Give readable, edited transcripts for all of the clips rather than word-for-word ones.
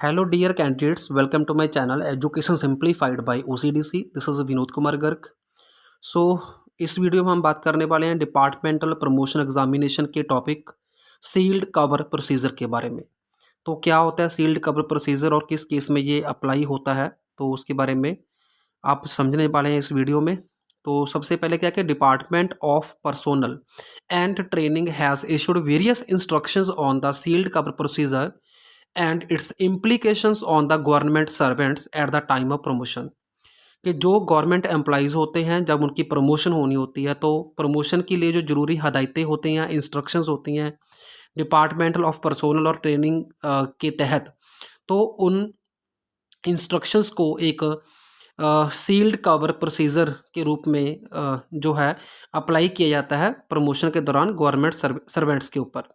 Hello dear candidates, welcome to my channel Education Simplified by OCDC. This is Vinod Kumar Garg. सो इस video में हम बात करने वाले हैं डिपार्टमेंटल प्रमोशन एग्जामिनेशन के टॉपिक सील्ड कवर प्रोसीजर के बारे में. तो क्या होता है सील्ड कवर प्रोसीजर और किस केस में ये अप्लाई होता है, तो उसके बारे में आप समझने वाले हैं इस वीडियो में. तो सबसे पहले क्या कि department of personnel and training has issued various instructions on the sealed cover procedure and its implications on the government servants at the time of promotion. कि जो गवर्नमेंट एम्प्लॉइज़ होते हैं जब उनकी प्रमोशन होनी होती है तो प्रमोशन के लिए जो ज़रूरी हदायतें होती हैं, इंस्ट्रक्शंस होती हैं डिपार्टमेंटल ऑफ पर्सोनल और ट्रेनिंग के तहत, तो उन इंस्ट्रक्शंस को एक सील्ड कवर प्रोसीजर के रूप में जो है अप्लाई किया जाता है प्रमोशन के दौरान गवर्नमेंट सर्वेंट्स के ऊपर.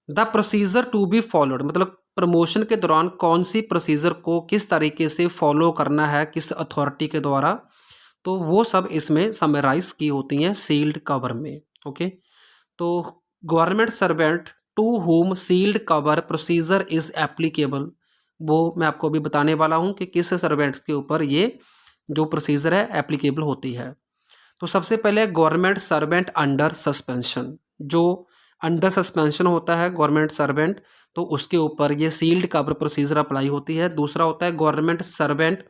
The procedure to be followed मतलब प्रमोशन के दौरान कौन सी प्रोसीजर को किस तरीके से फॉलो करना है किस अथॉरिटी के द्वारा, तो वो सब इसमें समराइज की होती हैं सील्ड कवर में. ओके, तो government servant to whom sealed cover procedure is applicable, वो मैं आपको अभी बताने वाला हूँ कि किस सर्वेंट्स के ऊपर ये जो प्रोसीजर है एप्लीकेबल होती है. तो सबसे पहले गवर्नमेंट सर्वेंट अंडर सस्पेंशन, जो अंडर सस्पेंशन होता है गवर्नमेंट सर्वेंट, तो उसके ऊपर ये सील्ड कवर प्रोसीजर अप्लाई होती है. दूसरा होता है government servant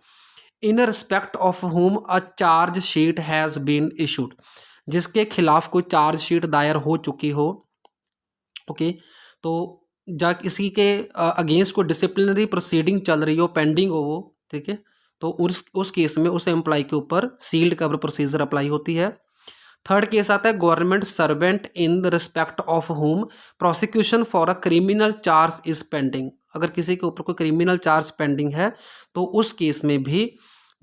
in respect of whom a charge sheet has been issued, जिसके खिलाफ कोई चार्ज शीट दायर हो चुकी हो. ओके, तो जा किसी के अगेंस्ट कोई डिसिप्लिनरी प्रोसीडिंग चल रही हो, पेंडिंग हो वो, ठीक है, तो उस केस में उस एम्प्लॉय के ऊपर सील्ड कवर प्रोसीजर अप्लाई होती है. थर्ड केस आता है government servant in the respect of home prosecution for a criminal charge is pending. अगर किसी के ऊपर कोई क्रिमिनल चार्ज पेंडिंग है तो उस केस में भी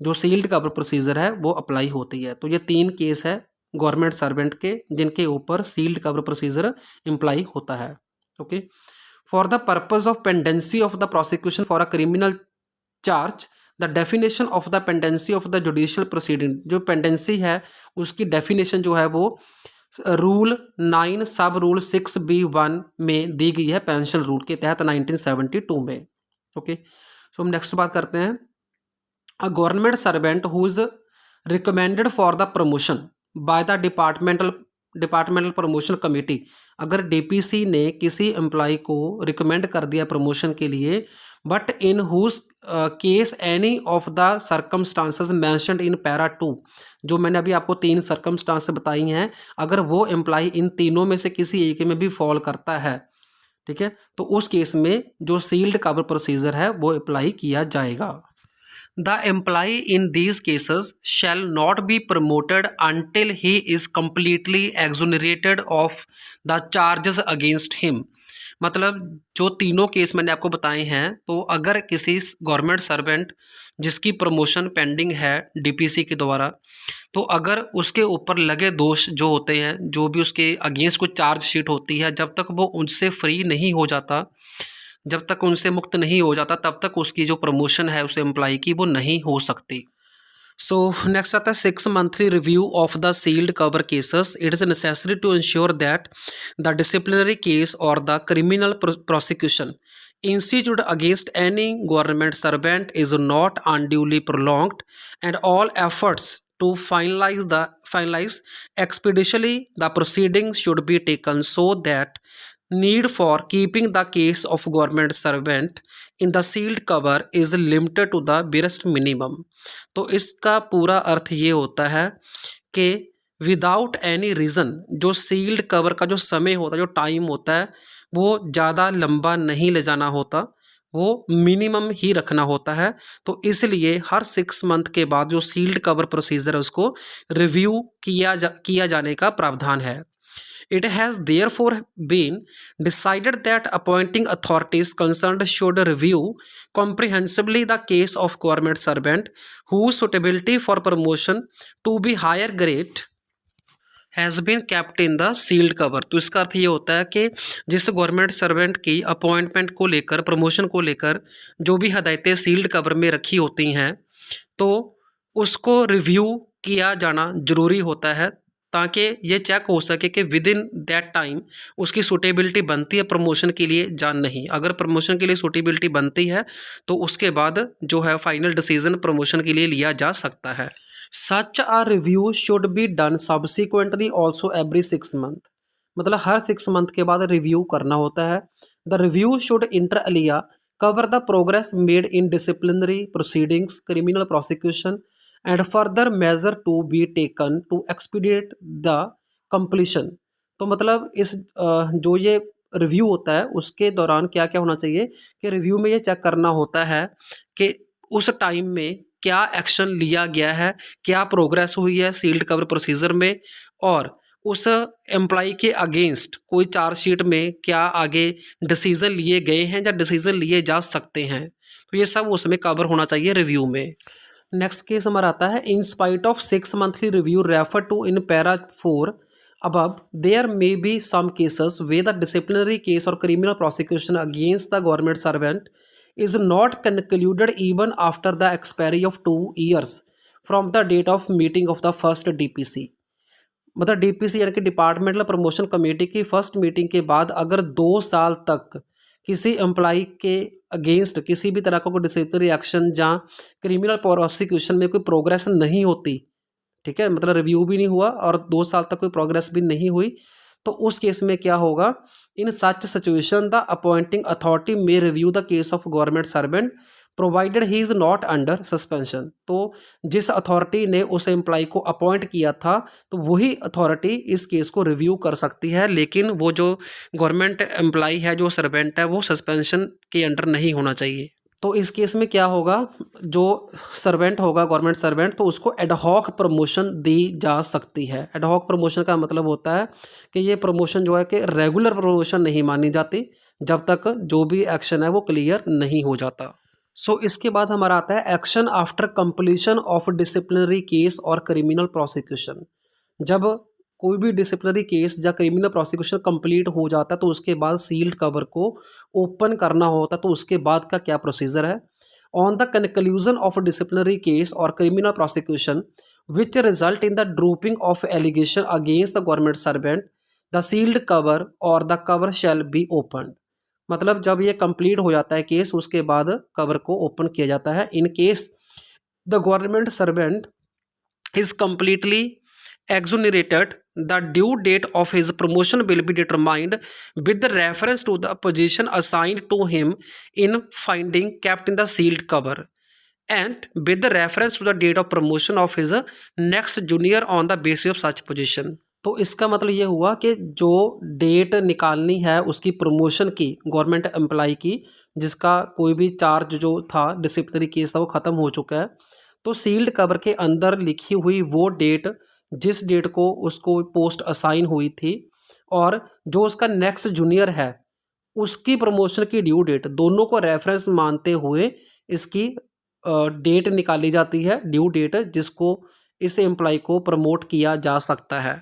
जो सील्ड कवर प्रोसीजर है वो अप्लाई होती है. तो ये तीन केस है गवर्नमेंट सर्वेंट के जिनके ऊपर सील्ड कवर प्रोसीजर अप्लाई होता है. Okay, for the purpose of pendency of the prosecution for a criminal charge, the definition of the pendency of the judicial proceeding, जो पेंडेंसी है उसकी डेफिनेशन जो है वो रूल 9 सब रूल 6B1 में दी गई है पेंशन रूल के तहत 1972 में. ओके, सो हम नेक्स्ट बात करते हैं a government servant who is recommended for the promotion by the departmental promotion committee. अगर डीपीसी ने किसी एम्प्लॉय को रिकमेंड कर दिया प्रमोशन के लिए, but in whose case any of the circumstances mentioned in para 2, जो मैंने अभी आपको तीन सर्कमस्टांस बताई हैं, अगर वो एम्प्लॉय इन तीनों में से किसी एक में भी फॉल करता है, ठीक है, तो उस केस में जो सील्ड कवर प्रोसीजर है वो अप्लाई किया जाएगा. The employee in these cases shall not be promoted until he is completely exonerated of the charges against him. मतलब जो तीनों केस मैंने आपको बताए हैं, तो अगर किसी गवर्नमेंट सर्वेंट जिसकी प्रमोशन पेंडिंग है डीपीसी के द्वारा, तो अगर उसके ऊपर लगे दोष जो होते हैं, जो भी उसके अगेंस्ट कोई चार्ज शीट होती है, जब तक वो उनसे फ्री नहीं हो जाता, जब तक उनसे मुक्त नहीं हो जाता, तब तक उसकी जो प्रमोशन है उस एम्प्लॉय की वो नहीं हो सकती. सो नेक्स्ट आता है 6 monthly review of the sealed cover cases. It is necessary to ensure that the disciplinary case और the criminal prosecution instituted against any government servant is not unduly prolonged, and all efforts to finalize expeditiously the proceedings should be taken so that need for keeping the case of government servant in the sealed cover is limited to the barest minimum. तो इसका पूरा अर्थ ये होता है कि without any reason जो sealed cover का जो समय होता है, जो टाइम होता है, वो ज़्यादा लंबा नहीं ले जाना होता, वो मिनिमम ही रखना होता है. तो इसलिए हर 6 मंथ के बाद जो सील्ड कवर प्रोसीजर है उसको रिव्यू किया जाने का प्रावधान है. It has therefore been decided that appointing authorities concerned should review comprehensively the case of government servant whose suitability for promotion to be higher grade has been kept in the sealed cover. तो इसका अर्थ ये होता है कि जिस government servant की appointment को लेकर, प्रमोशन को लेकर जो भी हदायतें सील्ड कवर में रखी होती हैं, तो उसको रिव्यू किया जाना जरूरी होता है ताकि ये चेक हो सके कि विद इन दैट टाइम उसकी सूटेबिलिटी बनती है प्रमोशन के लिए या नहीं। अगर प्रमोशन के लिए सूटेबिलिटी बनती है तो उसके बाद जो है फाइनल डिसीजन प्रमोशन के लिए लिया जा सकता है। Such a review should be done subsequently also every 6 month, मतलब हर 6 मंथ के बाद रिव्यू करना होता है। The review should inter alia cover the progress made in disciplinary proceedings, criminal prosecution and further measure to be taken to expedite the completion. तो मतलब इस जो ये रिव्यू होता है उसके दौरान क्या क्या होना चाहिए कि रिव्यू में ये चेक करना होता है कि उस टाइम में क्या एक्शन लिया गया है, क्या प्रोग्रेस हुई है सील्ड कवर प्रोसीजर में, और उस एम्प्लॉय के अगेंस्ट कोई चार्जशीट में क्या आगे डिसीजन लिए गए हैं या डिसीजन लिए जा सकते हैं। तो ये सब उसमें कवर होना चाहिए रिव्यू में। नेक्स्ट केस हमारा आता है in spite of 6 monthly review refer to in para 4 above, there may be some cases where the disciplinary case or criminal prosecution against the government servant is not concluded even after the expiry of 2 years from the date of meeting of the first DPC। मतलब DPC यानी कि departmental promotion committee की first meeting के बाद अगर 2 साल तक किसी एम्प्लॉय के अगेंस्ट किसी भी तरह का कोई डिसिप्लिनरी एक्शन या क्रिमिनल प्रोसिक्यूशन में कोई प्रोग्रेस नहीं होती, ठीक है, मतलब रिव्यू भी नहीं हुआ और 2 साल तक कोई प्रोग्रेस भी नहीं हुई, तो उस केस में क्या होगा, in such situation the appointing authority may review the case of government servant provided he is not under suspension. तो जिस अथॉरिटी ने उस एम्प्लॉय को अपॉइंट किया था तो वही अथॉरिटी इस केस को रिव्यू कर सकती है, लेकिन वो जो गवर्नमेंट एम्प्लॉय है, जो सर्वेंट है, वो सस्पेंशन के अंडर नहीं होना चाहिए। तो इस केस में क्या होगा, जो सर्वेंट होगा गवर्नमेंट सर्वेंट, तो उसको एडहॉक प्रमोशन दी जा सकती है। एडहॉक प्रमोशन का मतलब होता है कि ये प्रमोशन जो है कि रेगुलर प्रमोशन नहीं मानी जाती जब तक जो भी एक्शन है वो क्लियर नहीं हो जाता। इसके बाद हमारा आता है action after completion of disciplinary case और क्रिमिनल प्रोसिक्यूशन। जब कोई भी डिसिप्लिनरी केस या क्रिमिनल प्रोसिक्यूशन कंप्लीट हो जाता है तो उसके बाद सील्ड कवर को ओपन करना होता है, तो उसके बाद का क्या प्रोसीजर है। On the conclusion of disciplinary case और criminal prosecution which result in the dropping of allegation against the government servant the sealed cover और the cover shall be open. मतलब जब ये कंप्लीट हो जाता है केस उसके बाद कवर को ओपन किया जाता है। In case the government servant is completely exonerated, the due date of his promotion will be determined with reference to the position assigned to him in finding kept in the sealed cover and with reference to the date of promotion of his next junior on the basis of such position। तो इसका मतलब ये हुआ कि जो date निकालनी है उसकी प्रमोशन की गवर्नमेंट एम्प्लॉय की, जिसका कोई भी चार्ज जो था डिसिप्लिनरी केस था वो ख़त्म हो चुका है, तो सील्ड कवर के अंदर लिखी हुई वो डेट जिस डेट को उसको पोस्ट असाइन हुई थी और जो उसका नेक्स्ट जूनियर है उसकी प्रमोशन की ड्यू डेट, दोनों को रेफरेंस मानते हुए इसकी डेट निकाली जाती है, ड्यू डेट जिसको इस एम्प्लॉय को प्रमोट किया जा सकता है।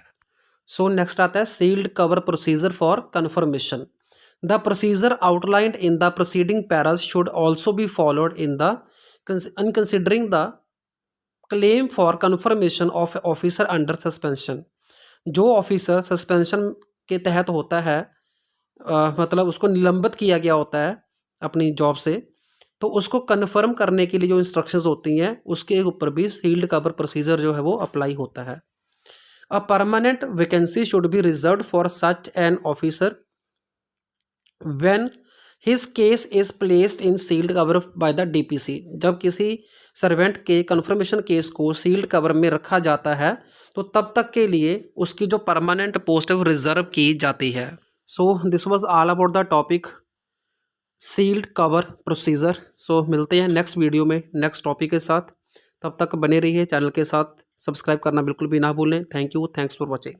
नेक्स्ट आता है sealed cover procedure for confirmation. The procedure outlined in the proceeding paras should also be followed in the considering the claim for confirmation of officer under suspension. जो ऑफिसर सस्पेंशन के तहत होता है, मतलब उसको निलंबित किया गया होता है अपनी जॉब से, तो उसको कन्फर्म करने के लिए जो इंस्ट्रक्शंस होती हैं उसके ऊपर भी सील्ड कवर प्रोसीजर जो है वो अप्लाई होता है। A permanent vacancy should be reserved for such an officer when his case is placed in sealed cover by the DPC. जब किसी सर्वेंट के कन्फर्मेशन केस को सील्ड कवर में रखा जाता है तो तब तक के लिए उसकी जो परमानेंट पोस्ट है वो रिजर्व की जाती है। This was all about the topic sealed cover procedure. मिलते हैं नेक्स्ट वीडियो में नेक्स्ट टॉपिक के साथ। तब तक बने रहिए चैनल के साथ, सब्सक्राइब करना बिल्कुल भी ना भूलें। Thank you, thanks for watching.